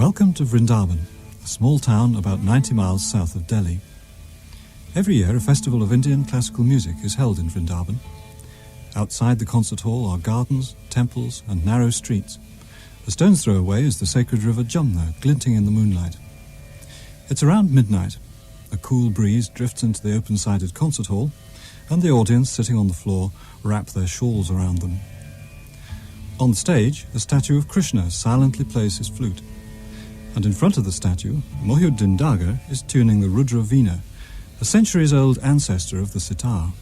Welcome to Brindavan, a small town about 90 miles south of Delhi. Every year a festival of Indian classical music is held in Brindavan. Outside the concert hall are gardens, temples and narrow streets. A stone's throw away is the sacred river Jamna, glinting in the moonlight. It's around midnight. A cool breeze drifts into the open-sided concert hall, and the audience sitting on the floor wrap their shawls around them. On the stage, a statue of Krishna silently plays his flute. And in front of the statue, Mohyuddin Dagar is tuning the Rudra Veena, a centuries-old ancestor of the sitar.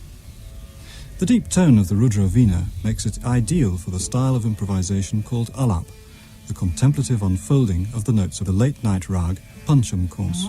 The deep tone of the Rudra Veena makes it ideal for the style of improvisation called alap, the contemplative unfolding of the notes of the late-night rag Pancham course.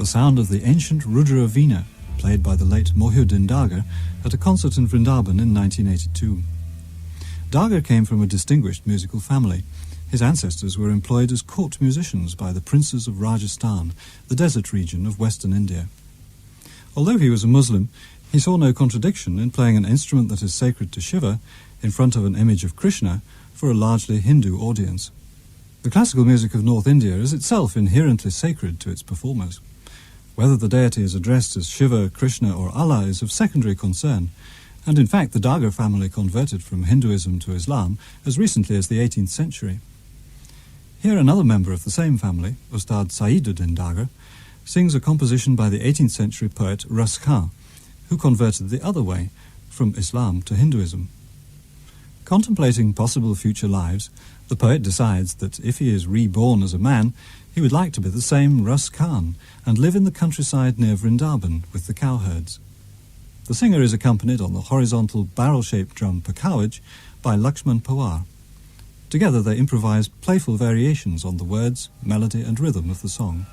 the sound of the ancient Rudra Veena, played by the late Mohyuddin Dagar at a concert in Vrindavan in 1982. Dagar came from a distinguished musical family. His ancestors were employed as court musicians by the princes of Rajasthan, the desert region of western India. Although he was a Muslim, he saw no contradiction in playing an instrument that is sacred to Shiva in front of an image of Krishna for a largely Hindu audience. The classical music of North India is itself inherently sacred to its performers. Whether the deity is addressed as Shiva, Krishna or Allah is of secondary concern, and in fact the Dagar family converted from Hinduism to Islam as recently as the 18th century. Here another member of the same family, Ustad Saiduddin Dagar, sings a composition by the 18th century poet Ras Khan, who converted the other way, from Islam to Hinduism. Contemplating possible future lives, the poet decides that if he is reborn as a man, he would like to be the same Ras Khan and live in the countryside near Vrindavan with the cowherds. The singer is accompanied on the horizontal barrel-shaped drum pakawaj by Lakshman Pawar. Together they improvise playful variations on the words, melody and rhythm of the song.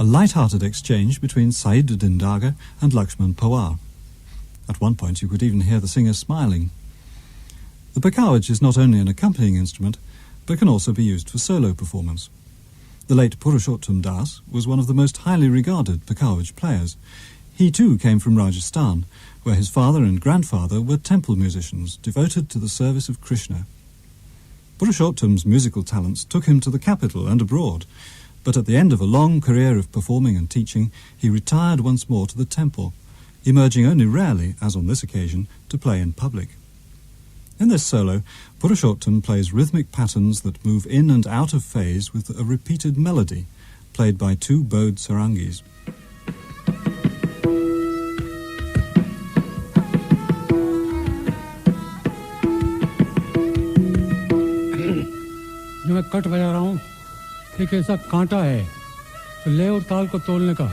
a light-hearted exchange between Said Dindaga and Lakshman Pawar. At one point you could even hear the singer smiling. The pakawaj is not only an accompanying instrument, but can also be used for solo performance. The late Purushottam Das was one of the most highly regarded pakawaj players. He too came from Rajasthan, where his father and grandfather were temple musicians devoted to the service of Krishna. Purushottam's musical talents took him to the capital and abroad, but at the end of a long career of performing and teaching, he retired once more to the temple, emerging only rarely, as on this occasion, to play in public. In this solo, Purushottam plays rhythmic patterns that move in and out of phase with a repeated melody, played by two bowed sarangis. जो मैं cut बजा रहा हूँ एक ऐसा कांटा है तो लय और ताल को तोलने का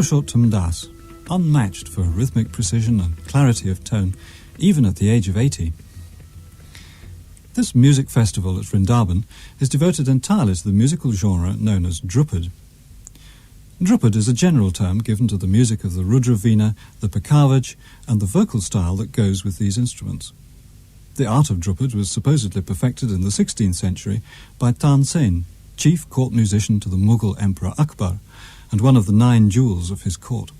Purushottam Das, unmatched for rhythmic precision and clarity of tone, even at the age of 80. This music festival at Vrindavan is devoted entirely to the musical genre known as Drupad. Drupad is a general term given to the music of the Rudravina, the Pekavaj, and the vocal style that goes with these instruments. The art of Drupad was supposedly perfected in the 16th century by Tansen, chief court musician to the Mughal Emperor Akbar, and one of the 9 jewels of his court.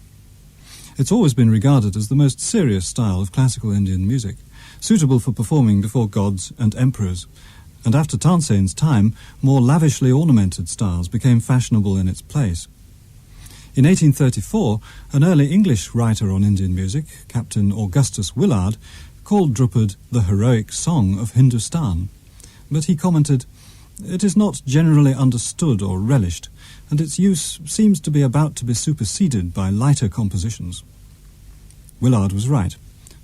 It's always been regarded as the most serious style of classical Indian music, suitable for performing before gods and emperors, and after Tansen's time, more lavishly ornamented styles became fashionable in its place. In 1834, an early English writer on Indian music, Captain Augustus Willard, called Drupad the heroic song of Hindustan, but he commented, "It is not generally understood or relished, and its use seems to be about to be superseded by lighter compositions." Willard was right.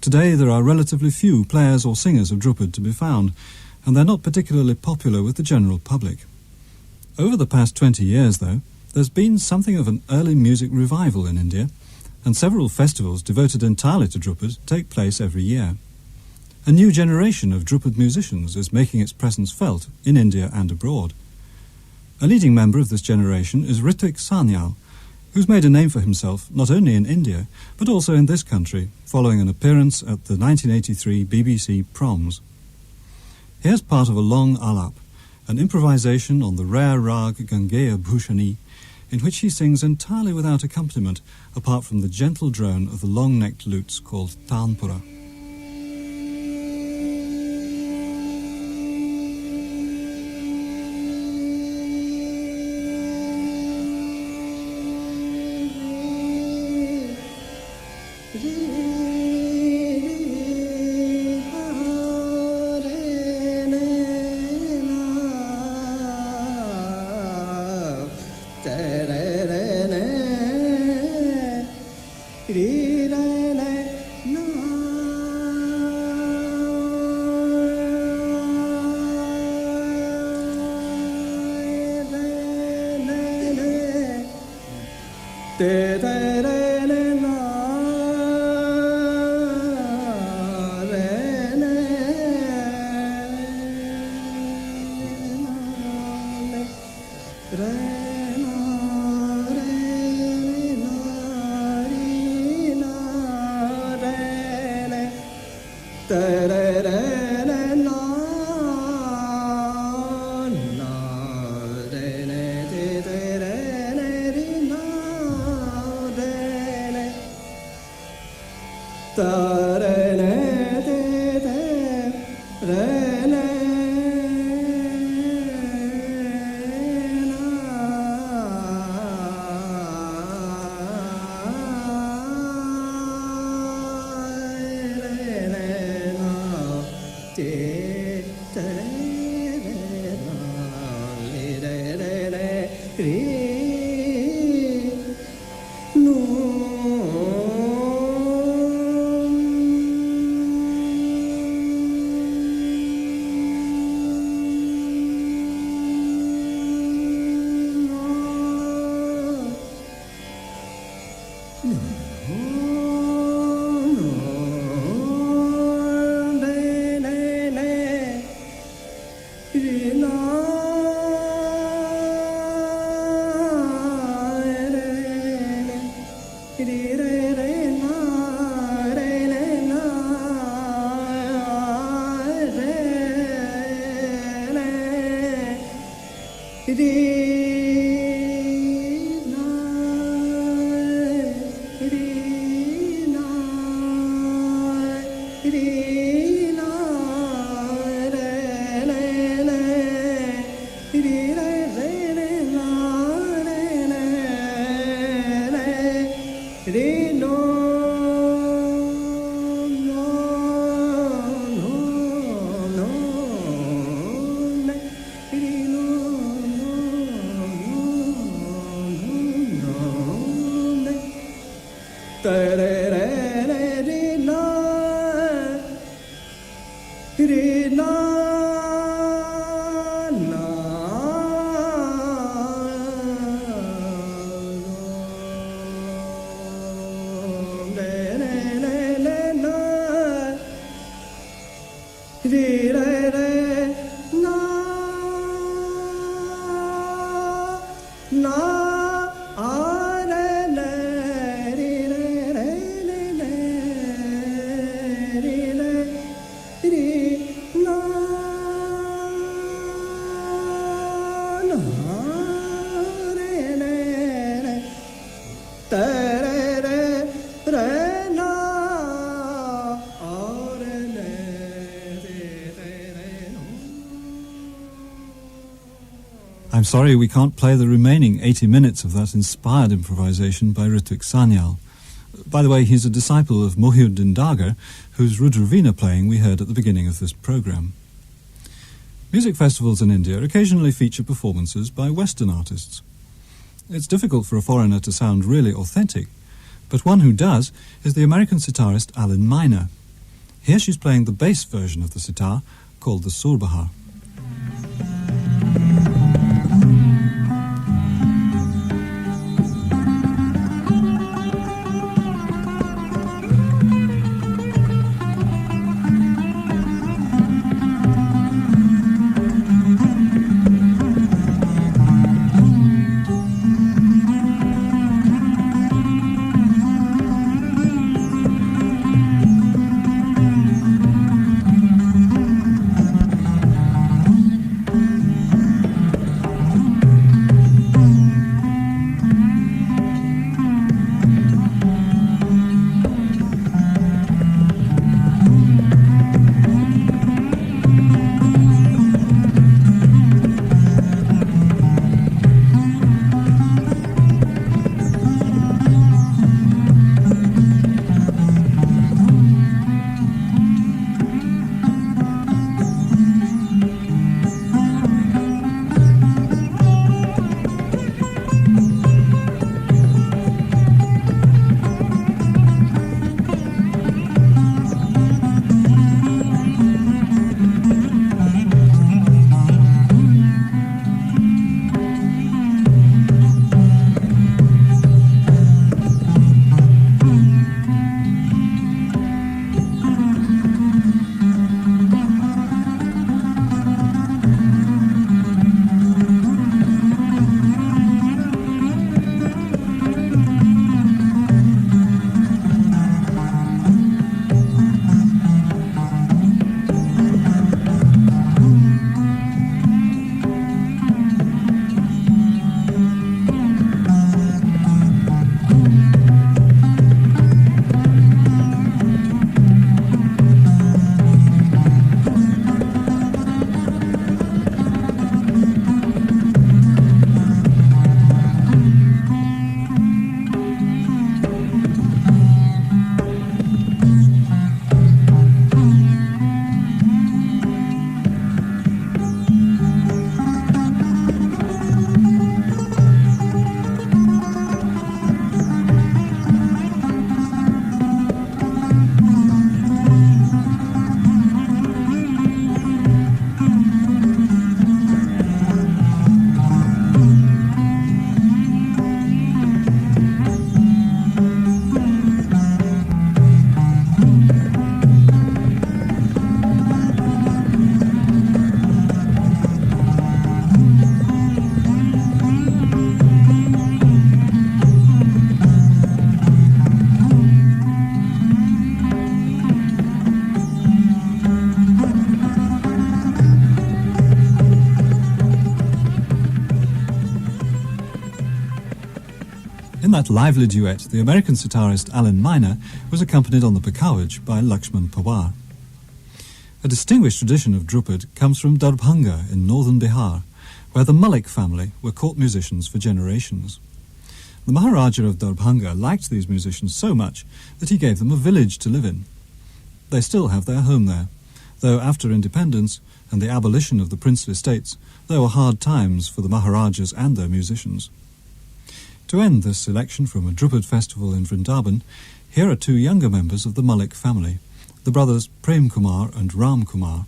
Today there are relatively few players or singers of Drupad to be found, and they're not particularly popular with the general public. Over the past 20 years, though, there's been something of an early music revival in India, and several festivals devoted entirely to Drupad take place every year. A new generation of Drupad musicians is making its presence felt in India and abroad. A leading member of this generation is Ritik Sanyal, who's made a name for himself not only in India, but also in this country, following an appearance at the 1983 BBC Proms. Here's part of a long alap, an improvisation on the rare rag Gangeya Bhushani, in which he sings entirely without accompaniment, apart from the gentle drone of the long-necked lutes called tanpura. na I'm sorry we can't play the remaining 80 minutes of that inspired improvisation by Ritwik Sanyal. By the way, he's a disciple of Mohiuddin Dagar, whose Rudravina playing we heard at the beginning of this programme. Music festivals in India occasionally feature performances by Western artists. It's difficult for a foreigner to sound really authentic, but one who does is the American sitarist Alan Miner. Here she's playing the bass version of the sitar, called the Surbahar. In that lively duet, the American sitarist Alan Miner was accompanied on the Pakawaj by Lakshman Pawar. A distinguished tradition of Drupad comes from Darbhanga in northern Bihar, where the Malik family were court musicians for generations. The Maharaja of Darbhanga liked these musicians so much that he gave them a village to live in. They still have their home there, though after independence and the abolition of the princely states, there were hard times for the Maharajas and their musicians. To end this selection from a Drupad festival in Vrindavan, here are two younger members of the Malik family, the brothers Prem Kumar and Ram Kumar.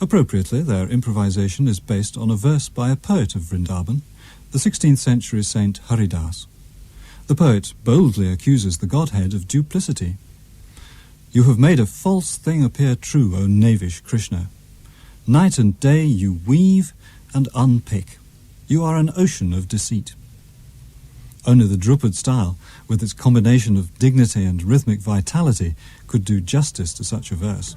Appropriately, their improvisation is based on a verse by a poet of Vrindavan, the 16th century saint Haridas. The poet boldly accuses the Godhead of duplicity. "You have made a false thing appear true, O knavish Krishna. Night and day you weave and unpick. You are an ocean of deceit." Only the Drupad style, with its combination of dignity and rhythmic vitality, could do justice to such a verse.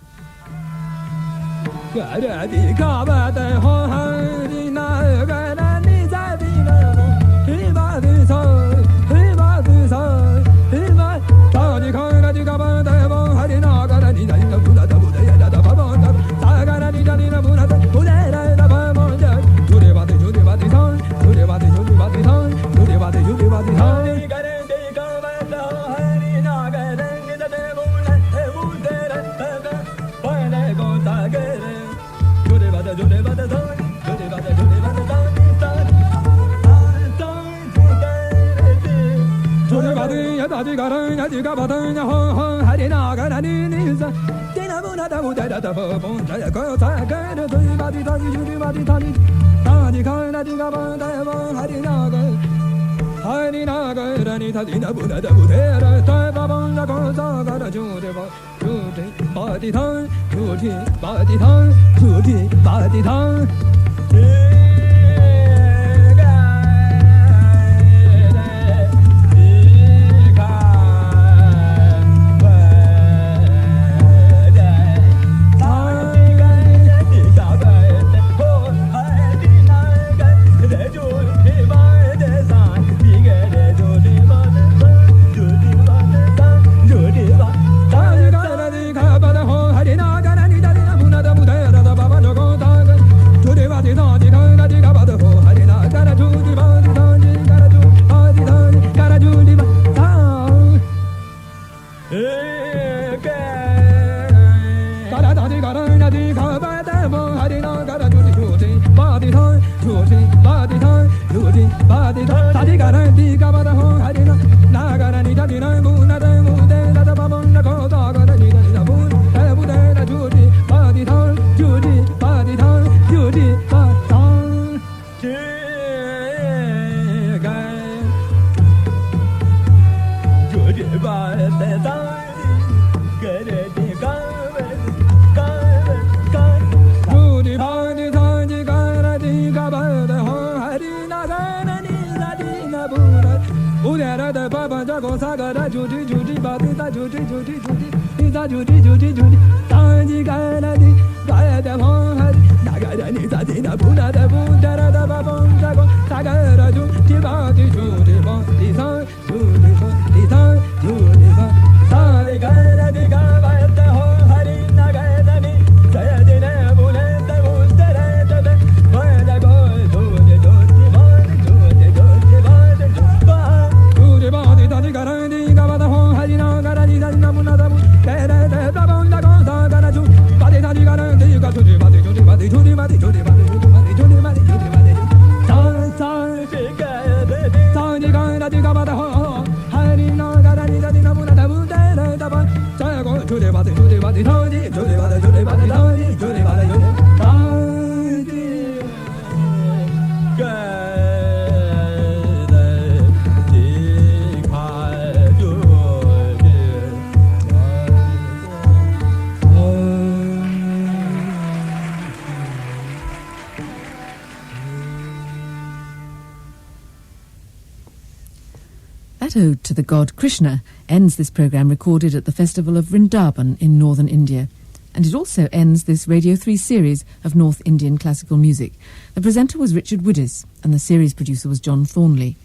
That ode to the god Krishna ends this programme recorded at the Festival of Brindavan in northern India. And it also ends this Radio 3 series of North Indian classical music. The presenter was Richard Widdis and the series producer was John Thornley.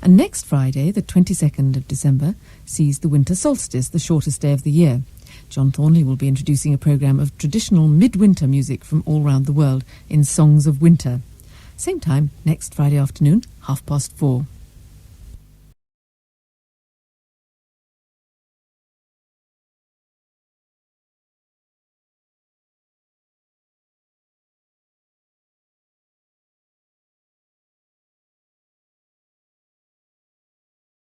And next Friday, the 22nd of December, sees the winter solstice, the shortest day of the year. John Thornley will be introducing a programme of traditional midwinter music from all round the world in Songs of Winter. Same time, next Friday afternoon, 4:30.